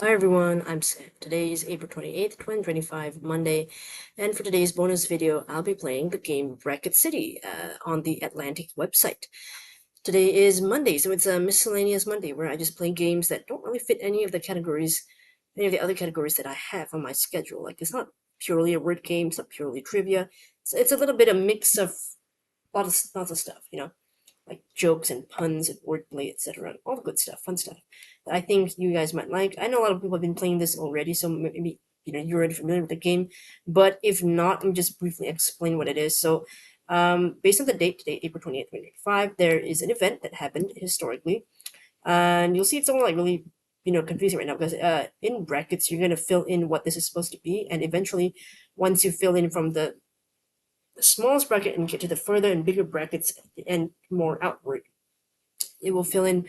Hi everyone, I'm Sam. Today is April 28th, 2025, Monday, and for today's bonus video, I'll be playing the game Bracket City on the Atlantic website. Today is Monday, so it's a miscellaneous Monday where I just play games that don't really fit any of the other categories that I have on my schedule. Like, it's not purely a word game, it's not purely trivia. It's a little bit of mix of lots of stuff, like jokes and puns and wordplay, etc. All the good stuff, fun stuff that I think you guys might like. I know a lot of people have been playing this already, so maybe you're already familiar with the game. But if not, let me just briefly explain what it is. So, based on the date today, April 28th, 2025, there is an event that happened historically, and you'll see it's all like really confusing right now because in brackets you're gonna fill in what this is supposed to be, and eventually, once you fill in from the smallest bracket and get to the further and bigger brackets and more outward, it will fill in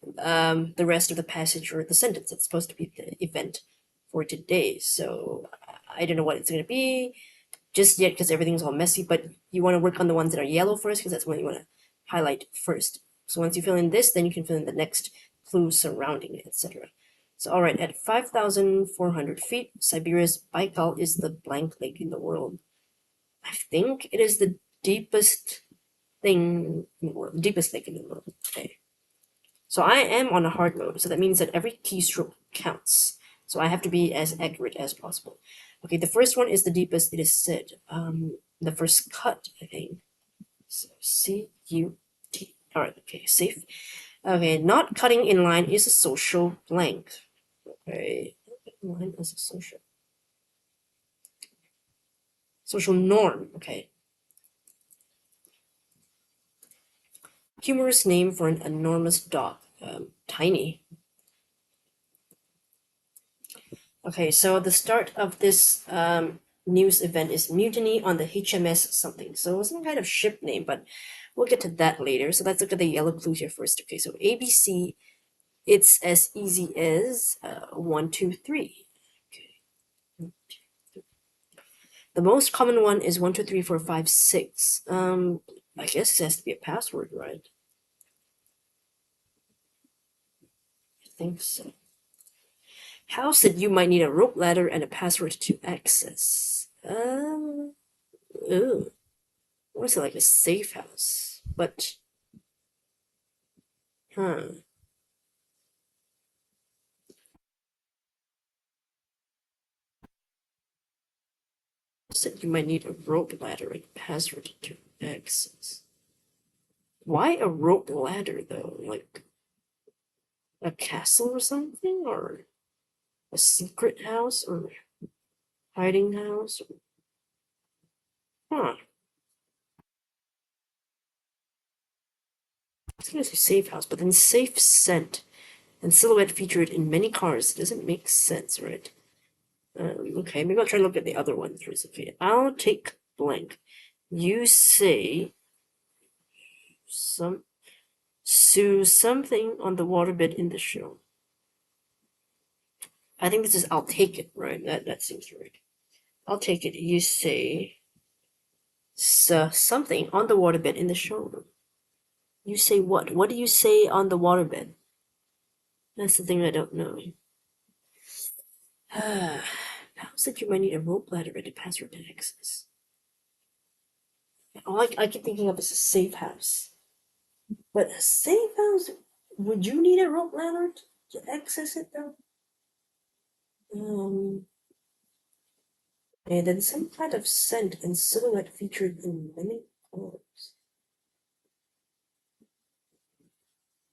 the rest of the passage or the sentence that's supposed to be the event for today. So I don't know what it's going to be just yet because everything's all messy, but you want to work on the ones that are yellow first because that's what you want to highlight first. So once you fill in this, then you can fill in the next clue surrounding it, etc. So all right, at 5,400 feet, Siberia's Baikal is the blank lake in the world. I think it is the deepest thing in the world, the deepest lake in the world. Okay. So I am on a hard mode, so that means that every keystroke counts. So I have to be as accurate as possible. Okay, the first one is the deepest, it is said. The first cut, I think. So C-U-T. Alright, okay, safe. Okay, not cutting in line is a social blank. Okay, line is a social norm, okay. Humorous name for an enormous dog. Tiny. Okay, so the start of this news event is mutiny on the HMS something. So some kind of ship name, but we'll get to that later. So let's look at the yellow clue here first. Okay, so ABC, it's as easy as 1, 2, 3. Okay. The most common one is 1, 2, 3, 4, 5, 6. I guess it has to be a password, right? I think so. House that you might need a rope ladder and a password to access. What's it, like a safe house? But, said you might need a rope ladder and a password to access. Why a rope ladder though? Like a castle or something? Or a secret house? Or hiding house? Huh. I was gonna say safe house, but then safe scent and silhouette featured in many cars doesn't make sense, right? Okay, maybe I'll try to look at the other ones first. Okay, I'll take blank. You say something on the waterbed in the show. I think this is I'll take it, right? That seems right. I'll take it. You say something on the waterbed in the showroom. You say what? What do you say on the waterbed? That's the thing I don't know. House that you might need a rope ladder and a password to access. All I keep thinking of is a safe house. But a safe house, would you need a rope ladder to access it though? And then some kind of scent and silhouette featured in many colors.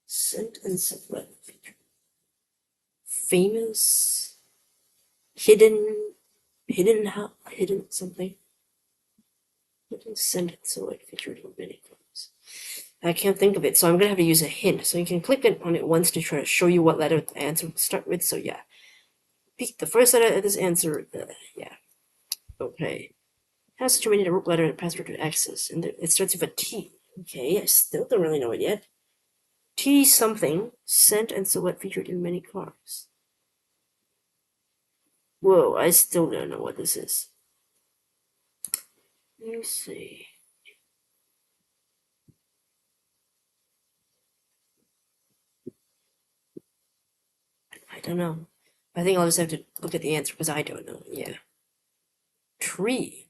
Scent and silhouette featured. Famous, hidden something. Hidden scent and silhouette featured in many colors. I can't think of it, so I'm gonna have to use a hint. So you can click on it once to try to show you what letter the answer will start with. So yeah, pick the first letter of this answer. Yeah. Okay. Has to need a rope letter and a password to access, and it starts with a T. Okay, I still don't really know it yet. T something, scent and silhouette featured in many cars. Whoa, I still don't know what this is. Let me see. I don't know. I think I'll just have to look at the answer because I don't know. Yeah. Tree.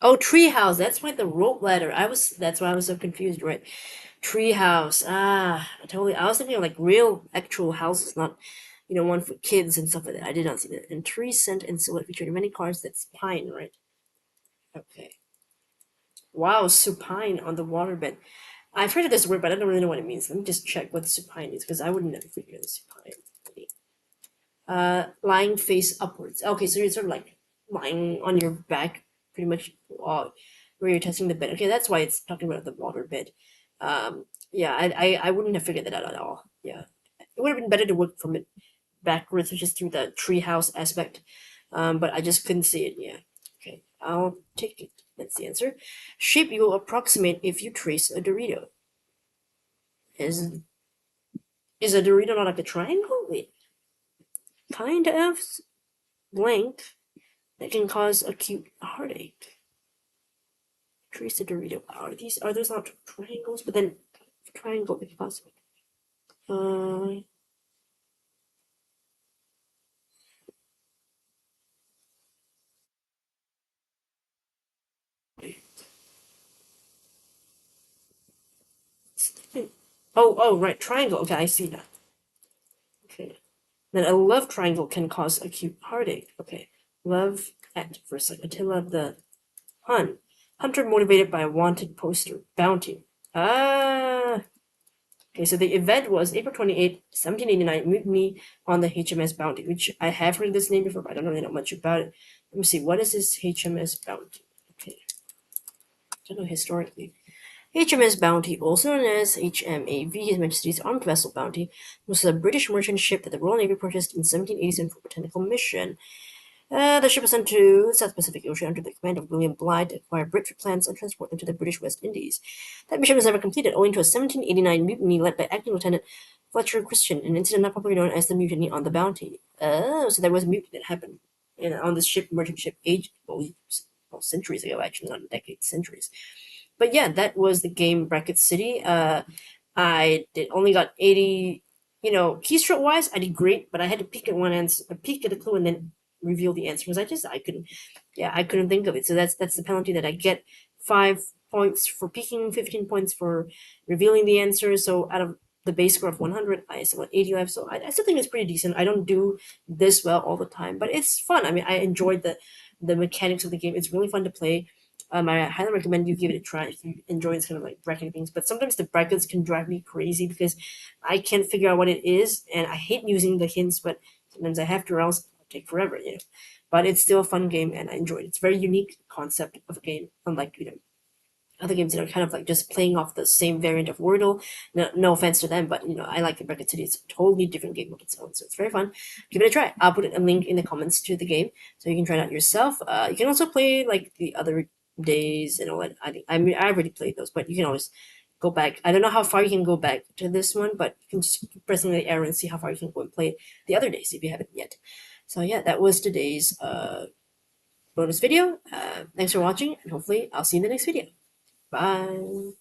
Oh, tree house. That's why the rope ladder. That's why I was so confused, right? Tree house. Ah, totally. I was thinking of like real actual houses, not, one for kids and stuff like that. I did not see that. And tree scent and silhouette featured in many cars. That's pine, right? Okay. Wow, supine on the waterbed. I've heard of this word, but I don't really know what it means. Let me just check what supine is, because I would never figure out supine. Lying face upwards. Okay, so you're sort of like lying on your back, pretty much, where you're testing the bed. Okay, that's why it's talking about the waterbed. Yeah, I wouldn't have figured that out at all. Yeah, it would have been better to work from it backwards, just through the treehouse aspect. But I just couldn't see it. Yeah. Okay, I'll take it. That's the answer. Shape you will approximate if you trace a Dorito. Is a Dorito not like a triangle? Wait, kind of blank that can cause acute heartache. Trace a Dorito. Are those not triangles? But then triangle if possible. Oh, right, triangle. Okay, I see that. Okay. Then a love triangle can cause acute heartache. Okay. Love at first sight. Attila the Hun. Hunter motivated by a wanted poster. Bounty. Ah. Okay, so the event was April 28, 1789, mutiny on the HMS Bounty, which I have heard this name before, but I don't really know much about it. Let me see, what is this HMS Bounty? Okay. I don't know historically. HMS Bounty, also known as HMAV, His Majesty's Armed Vessel Bounty, was a British merchant ship that the Royal Navy purchased in 1787 for botanical mission. The ship was sent to the South Pacific Ocean under the command of William Bligh to acquire breadfruit plants and transport them to the British West Indies. That mission was never completed, owing to a 1789 mutiny led by Acting Lieutenant Fletcher Christian, an incident not popularly known as the Mutiny on the Bounty. Oh, so there was a mutiny that happened on this ship, merchant ship, centuries ago, actually, not decades, centuries. But yeah, that was the game Bracket City. I did only got 80. Keystroke wise, I did great, but I had to peek at one answer, peek at a clue, and then reveal the answer because I couldn't think of it. So that's the penalty that I get. 5 points for peeking, 15 points for revealing the answer. So out of the base score of 100, I still got 80 left. So I still think it's pretty decent. I don't do this well all the time, but it's fun. I mean, I enjoyed the mechanics of the game. It's really fun to play. I highly recommend you give it a try if you enjoy this kind of like bracketing things. But sometimes the brackets can drive me crazy because I can't figure out what it is, and I hate using the hints. But sometimes I have to, or else it'll take forever. But it's still a fun game, and I enjoyed it. It's a very unique concept of a game, unlike other games that are kind of like just playing off the same variant of Wordle. No offense to them, but I like the Bracket City. It's a totally different game of its own, so it's very fun. Give it a try. I'll put a link in the comments to the game so you can try it out yourself. You can also play like the other days and all that. I mean, I already played those, but you can always go back. I don't know how far you can go back to this one, but you can just keep pressing the arrow and see how far you can go and play the other days if you haven't yet. So yeah, that was today's bonus video. Thanks for watching, and hopefully I'll see you in the next video. Bye.